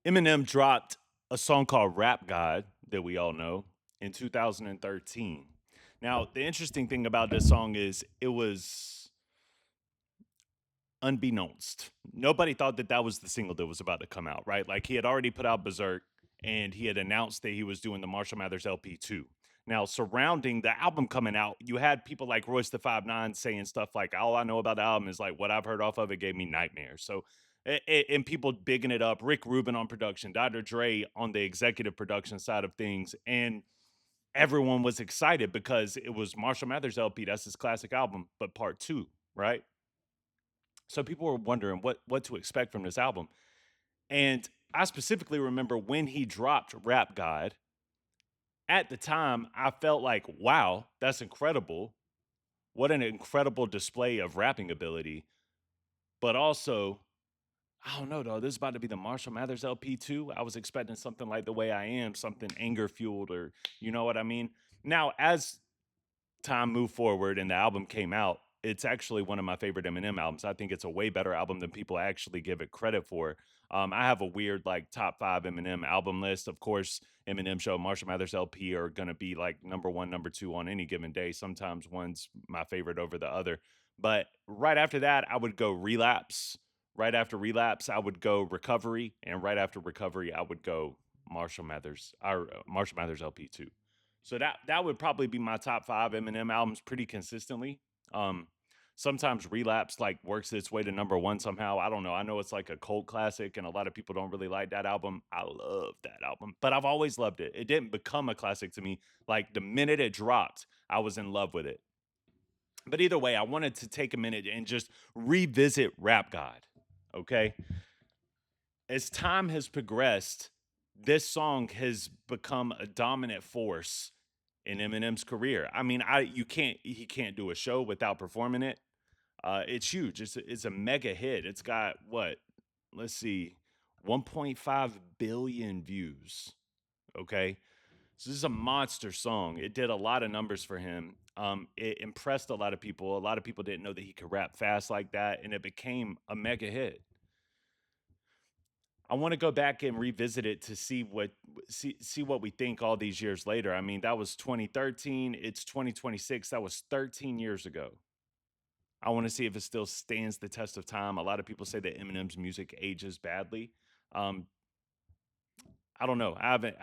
Eminem dropped a song called Rap God that we all know in 2013. Now, the interesting thing about this song is it was unbeknownst. Nobody thought that that was the single that was about to come out, right? Like he had already put out Berserk and he had announced that he was doing the Marshall Mathers LP2. Now, surrounding the album coming out, you had people like Royce the 5'9" saying stuff like, all I know about the album is like what I've heard off of it gave me nightmares. So, and people bigging it up, Rick Rubin on production, Dr. Dre on the executive production side of things. And everyone was excited because it was Marshall Mathers LP. That's his classic album, but part two, right? So people were wondering what to expect from this album. And I specifically remember when he dropped Rap God, at the time, I felt like, wow, that's incredible. What an incredible display of rapping ability. But also, I don't know, though. This is about to be the Marshall Mathers LP2. I was expecting something like The Way I Am, something anger fueled, or you know what I mean? Now, as time moved forward and the album came out, it's actually one of my favorite Eminem albums. I think it's a way better album than people actually give it credit for. I have a weird like top 5 Eminem album list. Of course, Eminem Show, Marshall Mathers LP are gonna be like number 1, number 2 on any given day. Sometimes one's my favorite over the other. But right after that, I would go Relapse. Right after Relapse, I would go Recovery, and right after Recovery, I would go Marshall Mathers LP2. So that would probably be my top 5 Eminem albums pretty consistently. Um, Sometimes Relapse like works its way to number 1 somehow. I don't know. I know it's like a cult classic, and a lot of people don't really like that album. I love that album, but I've always loved it. It didn't become a classic to me. Like the minute it dropped, I was in love with it. But either way, I wanted to take a minute and just revisit Rap God. Okay, as time has progressed, this song has become a dominant force in Eminem's career. I mean, he can't do a show without performing it. It's huge. It's a mega hit. It's got what? Let's see, 1.5 billion views. Okay, so this is a monster song. It did a lot of numbers for him. It impressed a lot of people. A lot of people didn't know that he could rap fast like that, and it became a mega hit. I want to go back and revisit it to see what we think all these years later. I mean, that was 2013. It's 2026. That was 13 years ago. I want to see if it still stands the test of time. A lot of people say that Eminem's music ages badly. Um, I don't know. I haven't.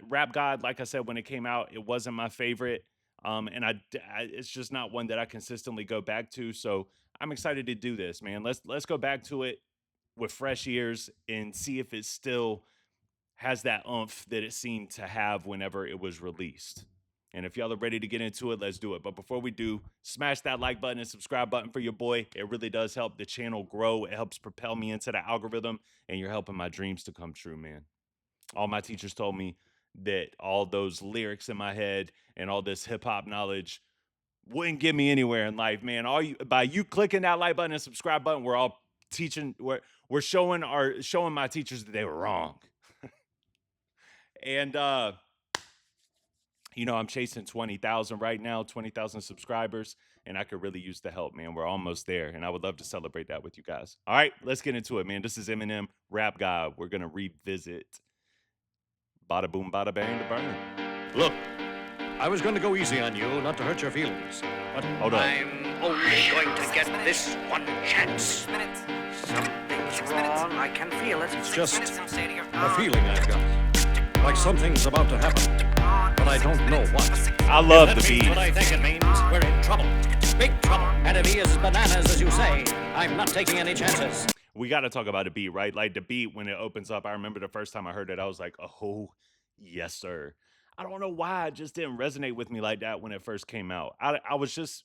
Rap God, like I said, when it came out, it wasn't my favorite. And it's just not one that I consistently go back to. So I'm excited to do this, man. Let's go back to it with fresh ears and see if it still has that oomph that it seemed to have whenever it was released. And if y'all are ready to get into it, let's do it. But before we do, smash that like button and subscribe button for your boy. It really does help the channel grow. It helps propel me into the algorithm, and you're helping my dreams to come true, man. All my teachers told me that all those lyrics in my head and all this hip hop knowledge wouldn't get me anywhere in life, man. By you clicking that like button and subscribe button, we're all teaching. We're showing my teachers that they were wrong. And I'm chasing 20,000 right now, 20,000 subscribers, and I could really use the help, man. We're almost there, and I would love to celebrate that with you guys. All right, let's get into it, man. This is Eminem, Rap God. We're gonna revisit Bada Boom, Bada Bang, the Burn. Look, I was going to go easy on you, not to hurt your feelings. But Hold up. I'm only going to get this one chance. Something's wrong. I can feel it. It's just a feeling I've got. Like something's about to happen, but I don't know what. I love If the that means beat. what I think it means, we're in trouble. Big trouble. And if he is bananas, as you say, I'm not taking any chances. We got to talk about the beat, right? Like the beat when it opens up. I remember the first time I heard it, I was like, oh, yes, sir. I don't know why it just didn't resonate with me like that when it first came out. I was just,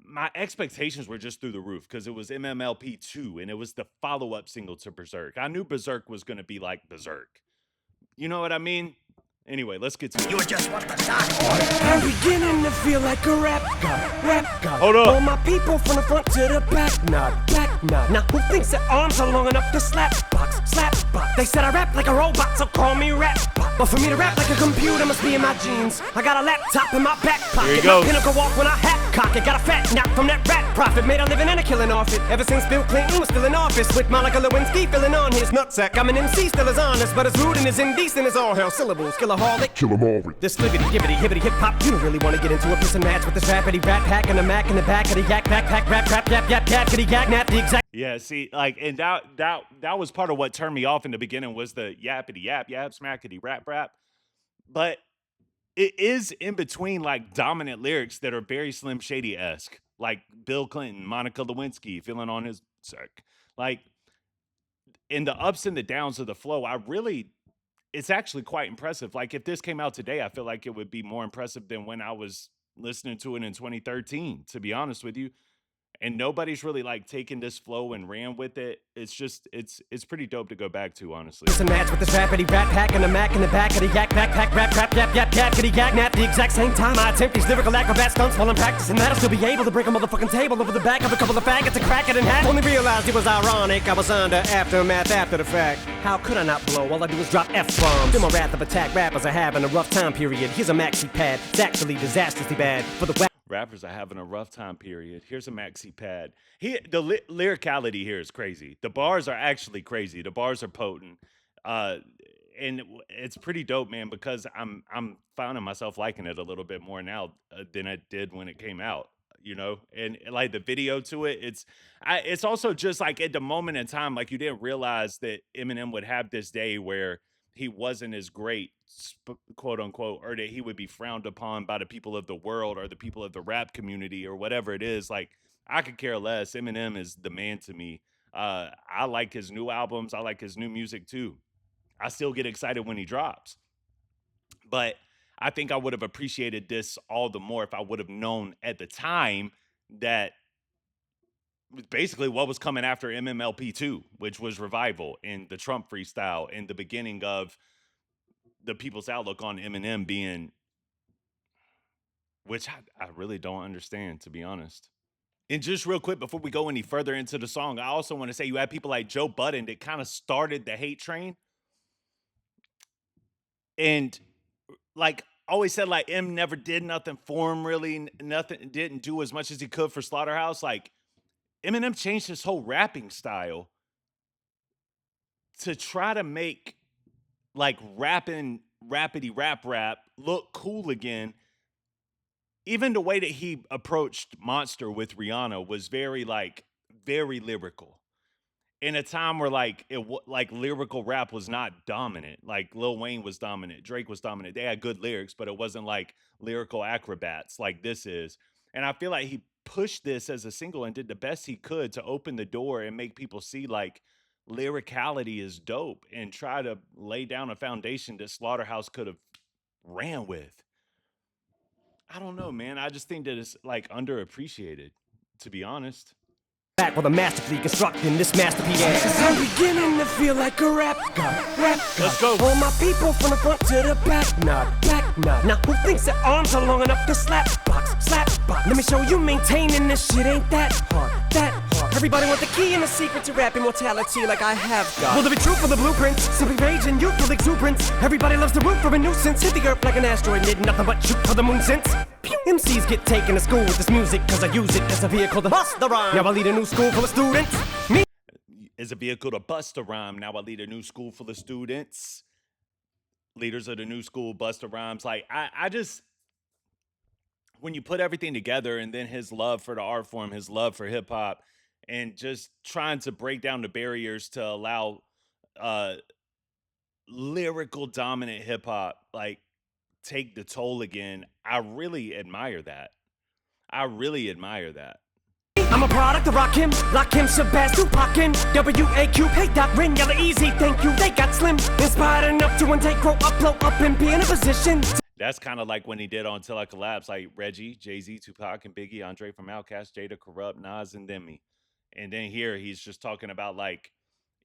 my expectations were just through the roof because it was MMLP 2 and it was the follow-up single to Berserk. I knew Berserk was going to be like Berserk. You know what I mean? Anyway, let's get to it. You just want the dark order. I'm beginning to feel like a rap god. Hold up. All my people from the front to the back nod. Now who thinks their arms are long enough to slap box? They said I rap like a robot, so call me rap bot. But for me to rap like a computer must be in my genes. I got a laptop in my back pocket. Here he goes. My pinnacle walk when I hat cock it. Got a fat knock from that rat profit. Made a living and a killing off it. Ever since Bill Clinton was still in office. With Monica Lewinsky filling on his nutsack. I'm an MC, still as honest, but as rude and as indecent as all hell. Syllables, killaholic. Kill 'em all. This libbity, gibbity, hibbity, hip hop. You don't really want to get into a piss and match with this rappity rap pack and a mac in the back of the yak backpack rap rap yap yap yap kitty yak nap the exact. Yeah, see, like, and that was part of what turned me off in the beginning was the yappity yap yap smackety rap rap. But it is in between like dominant lyrics that are very Slim Shady esque, like Bill Clinton, Monica Lewinsky feeling on his sack. Like in the ups and the downs of the flow, it's actually quite impressive. Like if this came out today, I feel like it would be more impressive than when I was listening to it in 2013, to be honest with you. And nobody's really like taken this flow and ran with it. It's just it's pretty dope to go back to, honestly. Piss and match with this rappity rap pack and a mac in the back of the yak backpack rap rap yap yap yap kitty yak nap the exact same time I attempt these lyrical acrobat stunts while I'm practicing that. I'll still be able to break a motherfucking table over the back of a couple of faggots and crack it in half. Only realized it was ironic. I was under aftermath after the fact. How could I not blow? All I do is drop F-bombs. Feel my wrath of attack. Rappers are having a rough time period. Here's a maxi pad. It's actually disastrously bad for the Rappers are having a rough time period. Here's a maxi pad. Lyricality here is crazy. The bars are actually crazy. The bars are potent. And it's pretty dope, man, because I'm finding myself liking it a little bit more now than I did when it came out, you know? And like the video to it, it's also just like at the moment in time, like you didn't realize that Eminem would have this day where he wasn't as great, quote unquote, or that he would be frowned upon by the people of the world or the people of the rap community or whatever it is. Like, I could care less. Eminem is the man to me. I like his new albums. I like his new music too. I still get excited when he drops. But I think I would have appreciated this all the more if I would have known at the time that basically what was coming after MMLP2, which was Revival and the Trump freestyle and the beginning of the people's outlook on Eminem being, which I really don't understand, to be honest. And just real quick, before we go any further into the song, I also want to say you had people like Joe Budden that kind of started the hate train. And like always said, like M never did nothing for him, really. Nothing, didn't do as much as he could for Slaughterhouse. Like, Eminem changed his whole rapping style to try to make like rapping rapidy rap look cool again. Even the way that he approached Monster with Rihanna was very lyrical. In a time where like like lyrical rap was not dominant. Like Lil Wayne was dominant, Drake was dominant. They had good lyrics, but it wasn't like lyrical acrobats like this is. And I feel like he pushed this as a single and did the best he could to open the door and make people see like lyricality is dope and try to lay down a foundation that Slaughterhouse could have ran with. I don't know, man. I just think that it's like underappreciated, to be honest. Back with a masterfully constructing this masterpiece. Cause I'm beginning to feel like a rap god. Let's go. All my people from the front to the back nod. Now who thinks their arms are long enough to slap box? Let me show you maintaining this shit ain't that hard. Everybody want the key and the secret to rap immortality like I have got. Will there be truth for the blueprints? Simply rage and youthful exuberance. Everybody loves to root for a nuisance. Hit the earth like an asteroid, did nothing but shoot for the moon since. MCs get taken to school with this music cause I use it as a vehicle to bust the rhyme. Now I lead a new school full of students. Me As a vehicle to bust a rhyme. Now I lead a new school full of students. Leaders of the new school, bust the rhymes. Like I just, when you put everything together and then his love for the art form, his love for hip hop, and just trying to break down the barriers to allow lyrical dominant hip hop like take the toll again. I really admire that. I'm a product of Rakim, Lakim, Shabazz, Tupac, WAQ, hey Doc, Rin, Yella, Easy, thank you, they got slim. Inspired enough to intake, grow up, blow up, and be in a position. That's kind of like when he did on Till I Collapse, like Reggie, Jay-Z, Tupac, and Biggie, Andre from Outkast, Jada, Corrupt, Nas, and Demi. And then here he's just talking about like,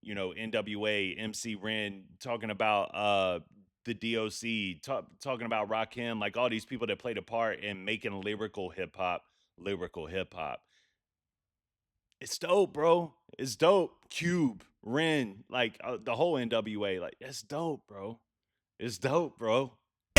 you know, NWA, MC Ren, talking about the DOC, talking about Rakim, like all these people that played a part in making lyrical hip hop. It's dope, bro. It's dope. Cube, Ren, like the whole NWA, like it's dope, bro.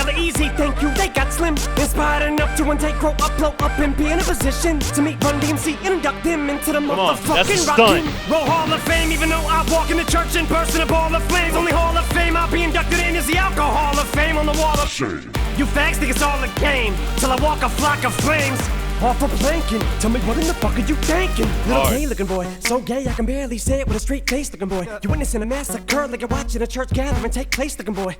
hella easy, thank you. They got slim, inspired enough to one take, grow up, blow up, and be in a position to meet Run DMC and induct them into the on, that's a motherfucking stunt. Rock Roll Hall of Fame. Even though I walk in the church in person, a ball of flames. Only Hall of Fame I'll be inducted in is the Alcohol of Fame on the wall of shame. You fags think it's all a game till I walk a flock of flames. Off for planking, tell me what in the fuck are you thinking? Little gay looking boy, so gay I can barely say it with a straight face looking boy. You witnessing a massacre like you're watching a church gathering take place looking boy.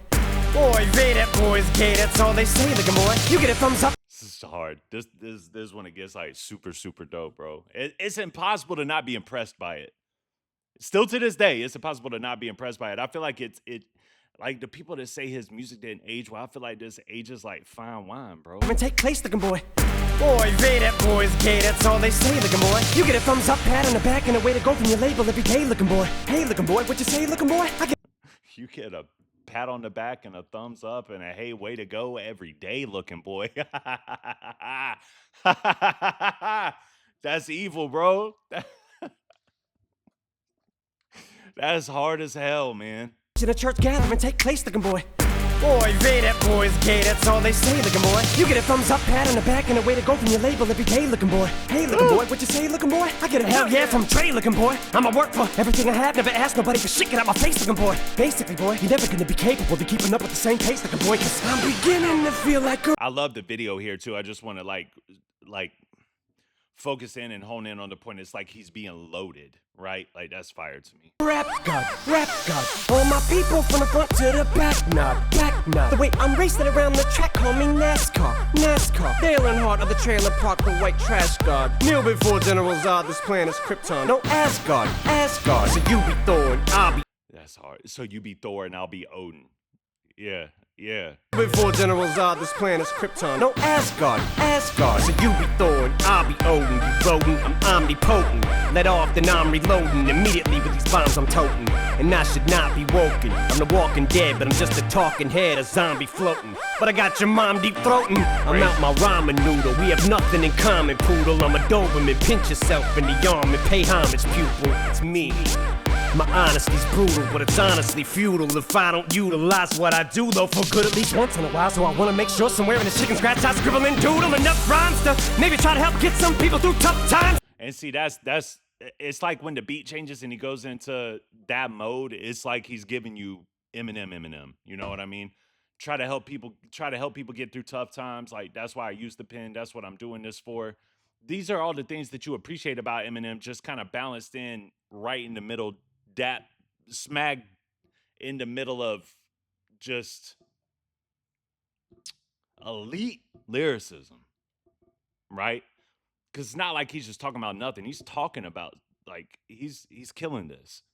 Boy, they that boy's gay, that's all they say looking boy. You get a thumbs up. This is hard. This one it gets like super dope, bro. It's impossible to not be impressed by it. Still to this day, it's impossible to not be impressed by it. I feel like it like the people that say his music didn't age well, I feel like this ages like fine wine, bro. Take place looking boy. Boy, they that boy's gay, that's all they say looking boy. You get a thumbs up, pat on the back, and a way to go from your label every day looking boy. Hey looking boy, what you say looking boy? You get a pat on the back and a thumbs up and a hey, way to go every day looking boy. That's evil, bro. That's hard as hell, man. In a church gathering take place looking boy. Boy, they that boy's gay, that's all they say looking boy. You get a thumbs up, pat on the back, and a way to go from your label every day looking boy. Hey looking boy, what you say looking boy? I get a hell yeah from Trey looking boy. I'ma work for everything I have, never ask nobody for shit, get out my face looking boy. Basically boy, you're never gonna be capable of keeping up with the same pace looking boy, cause I'm beginning to feel like a I love the video here too. I just want to like focus in and hone in on the point. It's like he's being loaded, right? Like that's fire to me. rap god. All my people from the front to the back nod. The way I'm racing around the track, call me NASCAR. Dale Earnhardt of the trailer park, the white trash god. Kneel before General Zod, this planet's Krypton. No Asgard. So you be Thor and I'll be. That's hard. So you be Thor and I'll be Odin. Yeah. Before General Zod, this planet's Krypton. No Asgard. So you be Thor and I'll be Odin. You rodent, I'm omnipotent. Let off, then I'm reloading. Immediately with these bombs I'm toting. And I should not be woken. I'm the walking dead, but I'm just a talking head, a zombie floating. But I got your mom deep throating. I'm out my ramen noodle. We have nothing in common, poodle. I'm a Doberman. Pinch yourself in the arm and pay homage, pupil. It's me. My honesty's brutal, but it's honestly futile if I don't utilize what I do, though, for good at least once in a while. So I wanna make sure somewhere in the chicken scratch I scribble and doodle enough rhymes to maybe try to help get some people through tough times. And see, that's it's like when the beat changes and he goes into that mode, it's like he's giving you Eminem. You know what I mean? Try to help people get through tough times. Like that's why I use the pen. That's what I'm doing this for. These are all the things that you appreciate about Eminem, just kind of balanced in right in the middle. That smack in the middle of just elite lyricism, right? Because it's not like he's just talking about nothing. He's talking about, like, he's killing this.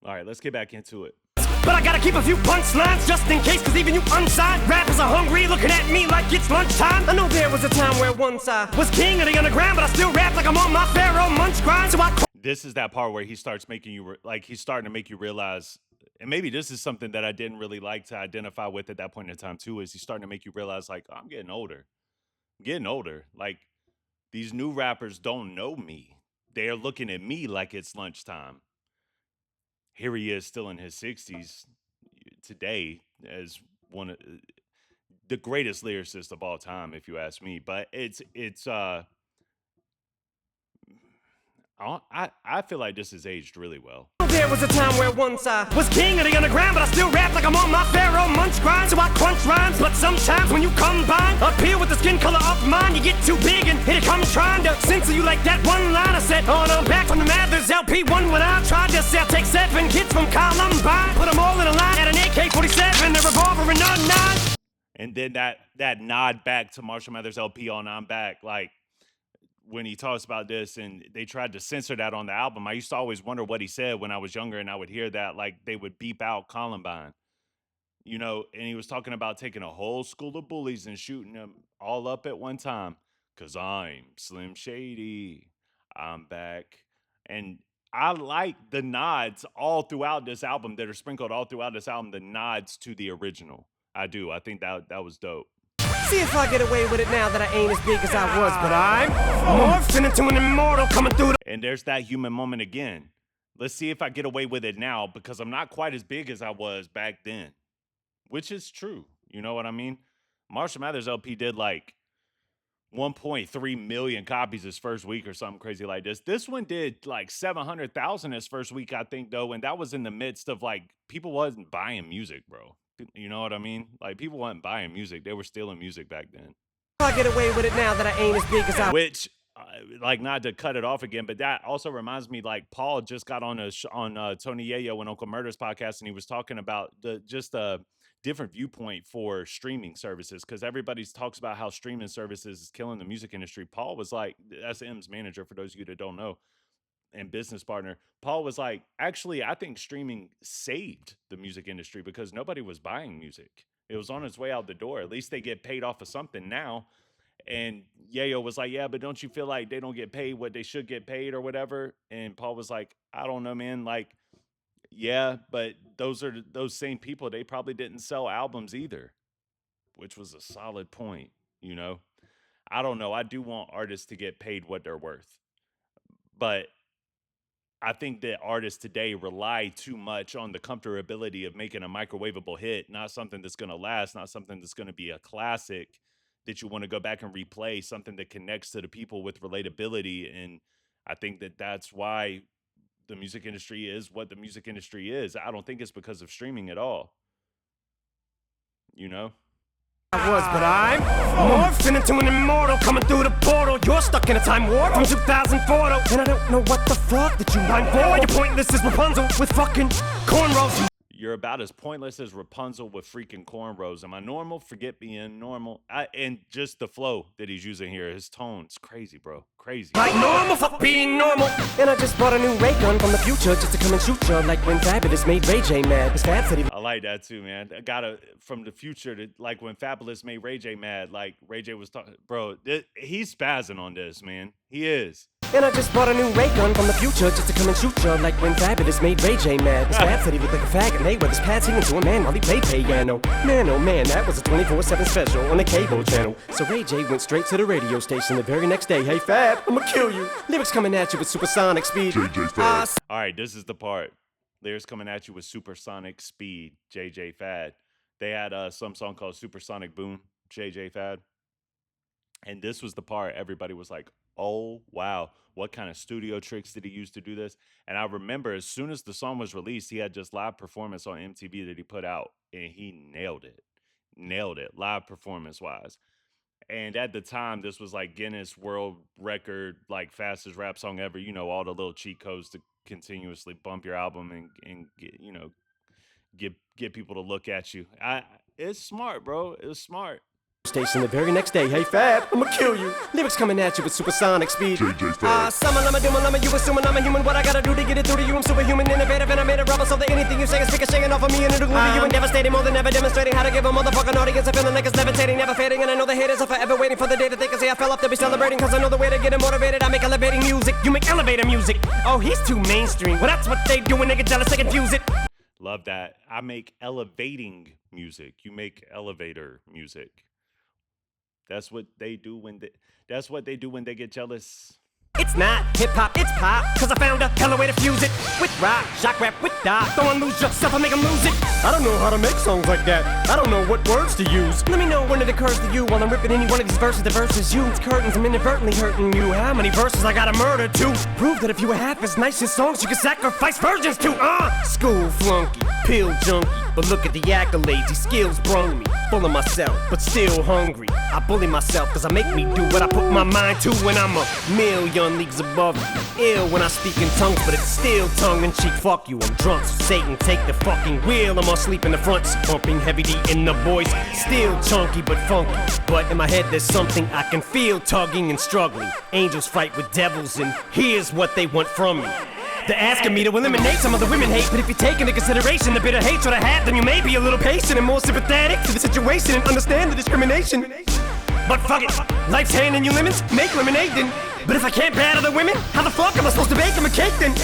All right, let's get back into it. But I gotta keep a few punchlines just in case, cause even you unsigned rappers are hungry, looking at me like it's lunchtime. I know there was a time where once I was king of the underground, but I still rap like I'm on my Pharaoh munch grind, so I This is that part where he starts making you, he's starting to make you realize, and maybe this is something that I didn't really like to identify with at that point in time too, is he's starting to make you realize, like, I'm getting older. Like, these new rappers don't know me. They're looking at me like it's lunchtime. Here he is still in his 60s today as one of the greatest lyricists of all time, if you ask me. But I feel like this has aged really well. There was a time where once I was king of the underground, but I still rap like I'm on my Pharaoh munch grind, so I crunch rhymes. But sometimes when you combine up here with the skin color of mine, you get too big and here it comes trying to censor you like that one line I said. Oh, I'm back from the Mathers LP1 when I tried to say I'll take 7 kids from Columbine, put them all in a line at an AK-47, a revolver and a 9. And then that nod back to Marshall Mathers LP on I'm Back, like, when he talks about this and they tried to censor that on the album, I used to always wonder what he said when I was younger and I would hear that, like they would beep out Columbine, you know, and he was talking about taking a whole school of bullies and shooting them all up at one time. 'Cause I'm Slim Shady, I'm back. And I like the nods all throughout this album that are sprinkled all throughout this album, the nods to the original. I do. I think that was dope. See if I get away with it now that I ain't as big as I was, but I'm morphing into an immortal coming through the... And there's that human moment again. Let's see if I get away with it now because I'm not quite as big as I was back then, which is true. You know what I mean? Marshall Mathers LP did like 1.3 million copies his first week or something crazy like this. This one did like 700,000 his first week, I think, though. And that was in the midst of like people wasn't buying music, bro. You know what I mean? Like people wasn't buying music. They were stealing music back then. I get away with it now that I ain't as big as I. Which, like, not to cut it off again, but that also reminds me, like, Paul just got on Tony Yayo and Uncle Murder's podcast, and he was talking about just a different viewpoint for streaming services, because everybody talks about how streaming services is killing the music industry. Paul was like, that's M's manager, for those of you that don't know, and business partner. Paul was like, actually, I think streaming saved the music industry because nobody was buying music. It was on its way out the door. At least they get paid off of something now. And Yayo was like, yeah, but don't you feel like they don't get paid what they should get paid or whatever? And Paul was like, I don't know, man. Like, yeah, but those same people. They probably didn't sell albums either, which was a solid point, you know? I don't know. I do want artists to get paid what they're worth. But I think that artists today rely too much on the comfortability of making a microwavable hit, not something that's going to last, not something that's going to be a classic that you want to go back and replay, something that connects to the people with relatability. And I think that that's why the music industry is what the music industry is. I don't think it's because of streaming at all. You know? I was, but I'm morphing into an immortal coming through the portal. You're stuck in a time warp from 2004, though, and I don't know what the fuck that you mind for. You're pointless as Rapunzel with fucking cornrows. You're about as pointless as Rapunzel with freaking cornrows. Am I normal? Forget being normal. And just the flow that he's using here, his tone's crazy, bro. Crazy. Like normal, fuck being normal. And I just bought a new ray gun from the future just to come and shoot you like when Fabulous made Ray J mad. His Fab said he... I like that too, man. I got from the future to like when Fabulous made Ray J mad, like Ray J was talking, bro, he's spazzing on this, man. He is. And I just bought a new ray gun from the future just to come and shoot you like when Fabulous made Ray J mad. His Fab said he looked like a faggot, Mayweather's pad singing to a man while he played piano. Man, oh man, that was a 24/7 special on the cable channel. So Ray J went straight to the radio station the very next day. Hey Fab, I'ma kill you. Lyrics coming at you with supersonic speed. JJ Fad. All right, this is the part. Lyrics coming at you with supersonic speed. JJ Fad. They had some song called Supersonic Boom. JJ Fad. And this was the part everybody was like, oh, wow, what kind of studio tricks did he use to do this? And I remember as soon as the song was released, he had just live performance on MTV that he put out, and he nailed it, live performance-wise. And at the time, this was like Guinness World Record, like fastest rap song ever. You know, all the little cheat codes to continuously bump your album and get, you know, get people to look at you. It's smart, bro. It's smart. Station the very next day. Hey Fab, I'ma kill you. Lyrics coming at you with supersonic speed. JJ Fad. Summer, lama, doom, lama, you assuming I'm a human. What I gotta do to get it through to you? I'm superhuman, innovative, and I made a rubber so that anything you say is ricocheting off of me and it'll glue to you and devastating more than ever, demonstrating how to give a motherfucking audience a feeling like it's levitating, never fading. And I know the haters are forever waiting for the day that they can say I fell off to be celebrating, cause I know the way to get them motivated. I make elevating music, you make elevator music. Oh, he's too mainstream. Well, that's what they do when they get jealous, they confuse it. Love that. I make elevating music. You make elevator music. That's what they do when they get jealous. It's not hip-hop, it's pop, cause I found a hella way to fuse it. With rock, shock rap, with dot. Don't lose yourself and make them lose it. I don't know how to make songs like that. I don't know what words to use. Let me know when it occurs to you while I'm ripping any one of these verses. The verses you, it's curtains, I'm inadvertently hurting you. How many verses I gotta murder to prove that if you were half as nice as songs you could sacrifice virgins to? School flunky, pill junkie, but look at the accolades, these skills brung me. Full of myself, but still hungry. I bully myself cause I make me do what I put my mind to when I'm a million leagues above you. Ill when I speak in tongues, but it's still tongue-in-cheek. Fuck you, I'm drunk, so Satan take the fucking wheel. I'm asleep in the front seat, pumping heavy D in the voice. Still chunky but funky, but in my head there's something I can feel tugging and struggling. Angels fight with devils and here's what they want from me. They're asking me to eliminate some of the women hate, but if you take into consideration the bitter hatred I have, then you may be a little patient and more sympathetic to the situation and understand the discrimination. But fuck it, life's handing you lemons, make lemonade then. But if I can't battle the women, how the fuck am I supposed to bake them a cake then?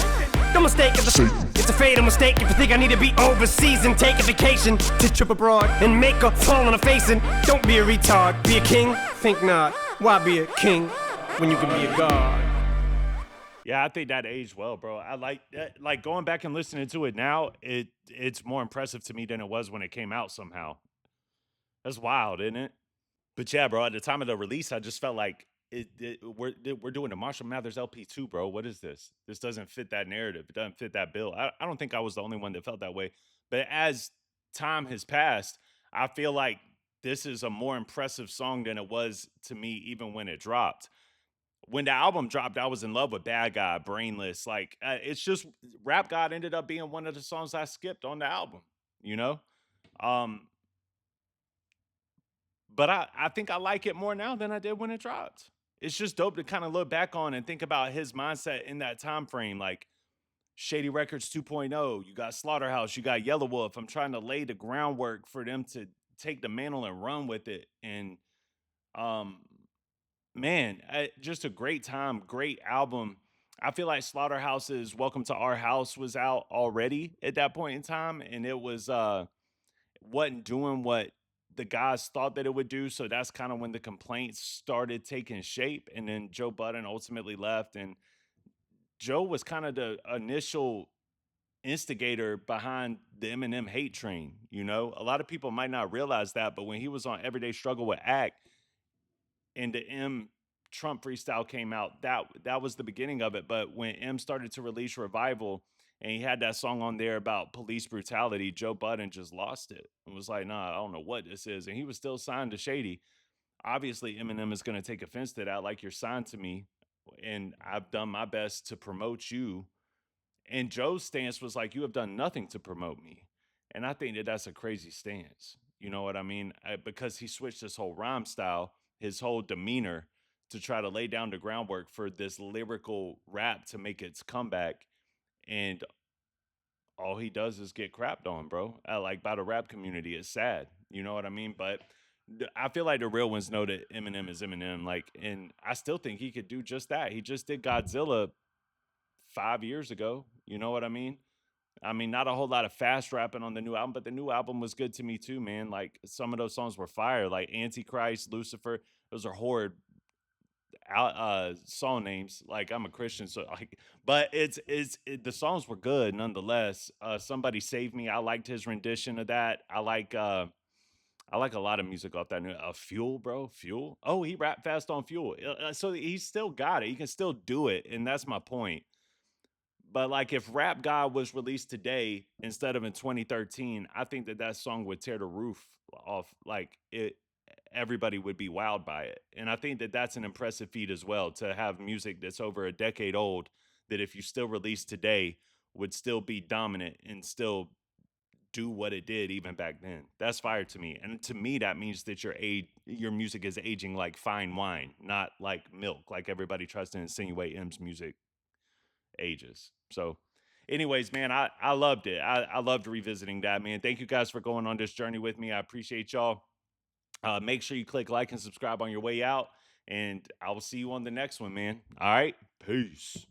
Don't mistake it, it's a fatal mistake if you think I need to be overseas and take a vacation to trip abroad and make a fall on a face. And don't be a retard, be a king, think not. Why be a king when you can be a god? Yeah, I think that aged well, bro. I like going back and listening to it now. It's more impressive to me than it was when it came out somehow. That's wild, isn't it? But yeah, bro, at the time of the release, I just felt like we're doing the Marshall Mathers LP two, bro. What is this? This doesn't fit that narrative. It doesn't fit that bill. I don't think I was the only one that felt that way. But as time has passed, I feel like this is a more impressive song than it was to me even when it dropped. When the album dropped, I was in love with Bad Guy, Brainless. Like it's just Rap God ended up being one of the songs I skipped on the album. You know, um, but I think I like it more now than I did when it dropped. It's just dope to kind of look back on and think about his mindset in that time frame. Like Shady Records 2.0, you got Slaughterhouse, you got Yellow Wolf. I'm trying to lay the groundwork for them to take the mantle and run with it. And um, man, just a great time, great album. I feel like Slaughterhouse's Welcome to Our House was out already at that point in time, and it was wasn't doing what the guys thought that it would do. So that's kind of when the complaints started taking shape. And then Joe Budden ultimately left. And Joe was kind of the initial instigator behind the Eminem hate train. You know, a lot of people might not realize that, but when he was on Everyday Struggle with Act and the M Trump freestyle came out, that was the beginning of it. But when M started to release Revival and he had that song on there about police brutality, Joe Budden just lost it and was like, "Nah, I don't know what this is." And he was still signed to Shady. Obviously, Eminem is going to take offense to that. Like, you're signed to me, and I've done my best to promote you. And Joe's stance was like, "You have done nothing to promote me." And I think that that's a crazy stance. You know what I mean? Because he switched his whole rhyme style, his whole demeanor to try to lay down the groundwork for this lyrical rap to make its comeback. And all he does is get crapped on, bro. Like by the rap community. It's sad. You know what I mean? But I feel like the real ones know that Eminem is Eminem. Like, and I still think he could do just that. He just did Godzilla 5 years ago. You know what I mean? I mean, not a whole lot of fast rapping on the new album, but the new album was good to me too, man. Like some of those songs were fire, like Antichrist, Lucifer. Those are horrid song names. Like I'm a Christian, so like, but the songs were good nonetheless. Somebody Save Me. I liked his rendition of that. I like a lot of music off that new Fuel, bro. Fuel. Oh, he rapped fast on Fuel. So he's still got it. He can still do it, and that's my point. But like if Rap God was released today instead of in 2013, I think that that song would tear the roof off. Like it, everybody would be wowed by it. And I think that that's an impressive feat as well to have music that's over a decade old that if you still release today would still be dominant and still do what it did even back then. That's fire to me. And to me that means that your music is aging like fine wine, not like milk, like everybody tries to insinuate M's music ages. So, anyways, man, I loved it. I loved revisiting that, man. Thank you guys for going on this journey with me. I appreciate y'all. Make sure you click like and subscribe on your way out, and I will see you on the next one, man. All right, peace.